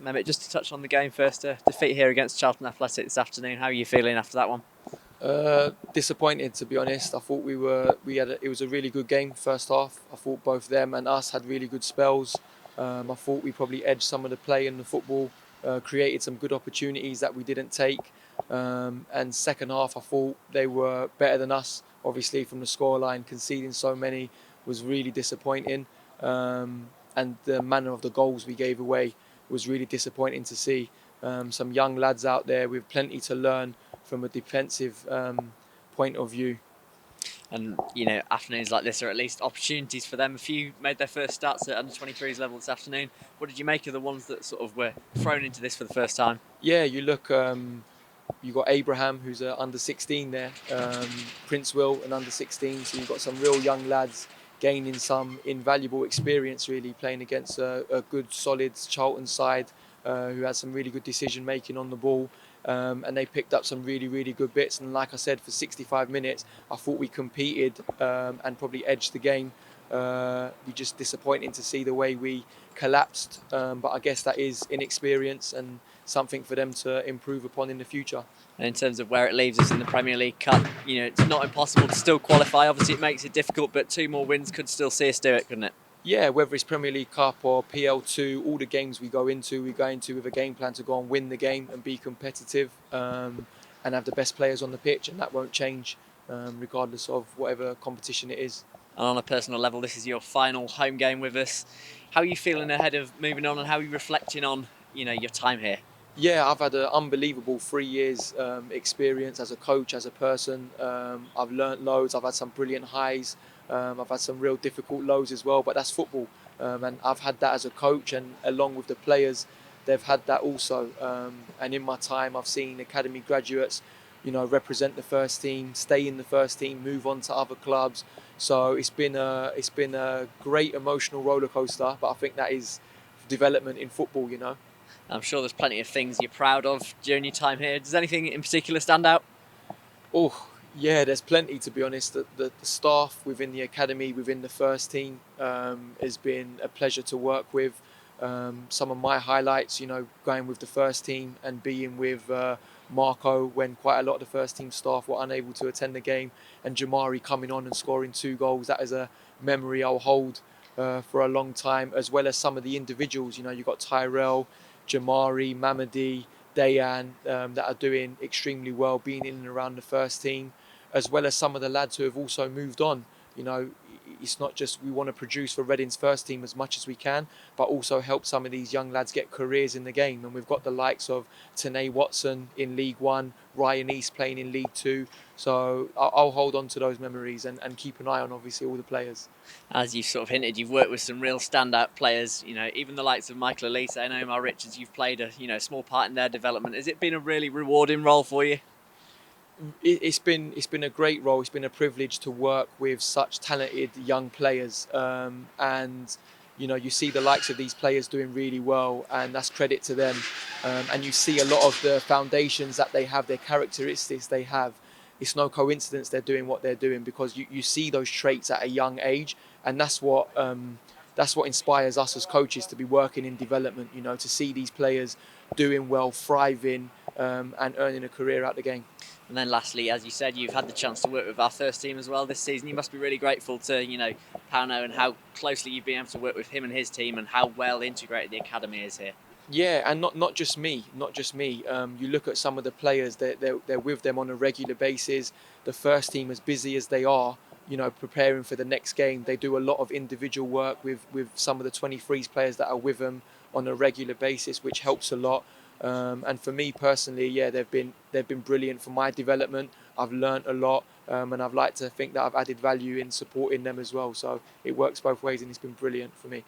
Mehmet, just to touch on the game first, defeat here against Charlton Athletic this afternoon. How are you feeling after that one? Disappointed, to be honest. I thought it was a really good game first half. I thought both them and us had really good spells. I thought we probably edged some of the play in the football, created some good opportunities that we didn't take. And second half, I thought they were better than us. Obviously, from the scoreline, conceding so many was really disappointing. And the manner of the goals we gave away was really disappointing to see. Some young lads out there with plenty to learn from a defensive point of view. And afternoons like this are at least opportunities for them. A few made their first starts at under 23s level this afternoon. What did you make of the ones that sort of were thrown into this for the first time? Yeah, you look. You got Abraham, who's under 16 there. Prince Will, an under 16. So you've got some real young lads gaining some invaluable experience, really playing against a good, solid Charlton side who has some really good decision making on the ball. And they picked up some really, really good bits. And like I said, for 65 minutes, I thought we competed and probably edged the game. We just disappointing to see the way we collapsed. But I guess that is inexperience and something for them to improve upon in the future. And in terms of where it leaves us in the Premier League Cup, it's not impossible to still qualify. Obviously, it makes it difficult, but two more wins could still see us do it, couldn't it? Yeah, whether it's Premier League Cup or PL2, all the games we go into with a game plan to go and win the game and be competitive and have the best players on the pitch, and that won't change regardless of whatever competition it is. And on a personal level, this is your final home game with us. How are you feeling ahead of moving on, and how are you reflecting on your time here? Yeah, I've had an unbelievable 3 years experience as a coach, as a person. I've learnt loads. I've had some brilliant highs. I've had some real difficult lows as well, but that's football. And I've had that as a coach, and along with the players, they've had that also. And in my time, I've seen academy graduates, represent the first team, stay in the first team, move on to other clubs. So it's been a great emotional roller coaster, but I think that is development in football. I'm sure there's plenty of things you're proud of during your time here. Does anything in particular stand out? Oh, yeah, there's plenty, to be honest. The staff within the academy, within the first team, has been a pleasure to work with. Some of my highlights, going with the first team and being with Marco when quite a lot of the first team staff were unable to attend the game, and Jamari coming on and scoring 2 goals. That is a memory I'll hold for a long time, as well as some of the individuals. You've got Tyrell, Jamari, Mamadi, Dayan, that are doing extremely well, being in and around the first team, as well as some of the lads who have also moved on. It's not just we want to produce for Reading's first team as much as we can, but also help some of these young lads get careers in the game. And we've got the likes of Tanae Watson in League One, Ryan East playing in League Two. So I'll hold on to those memories and keep an eye on, obviously, all the players. As you've sort of hinted, you've worked with some real standout players. Even the likes of Michael Elise and Omar Richards. You've played a small part in their development. Has it been a really rewarding role for you? It's been a great role. It's been a privilege to work with such talented young players, and you see the likes of these players doing really well, and that's credit to them. And you see a lot of the foundations that they have, their characteristics they have. It's no coincidence they're doing what they're doing, because you see those traits at a young age, and that's what inspires us as coaches to be working in development. To see these players doing well, thriving, and earning a career out the game. And then lastly, as you said, you've had the chance to work with our first team as well this season. You must be really grateful to, Pauno, and how closely you've been able to work with him and his team, and how well integrated the academy is here. Yeah, and not just me. You look at some of the players, they're with them on a regular basis. The first team, as busy as they are, preparing for the next game, they do a lot of individual work with some of the 23s players that are with them on a regular basis, which helps a lot. And for me personally, yeah, they've been brilliant for my development. I've learnt a lot, and I've liked to think that I've added value in supporting them as well. So it works both ways, and it's been brilliant for me.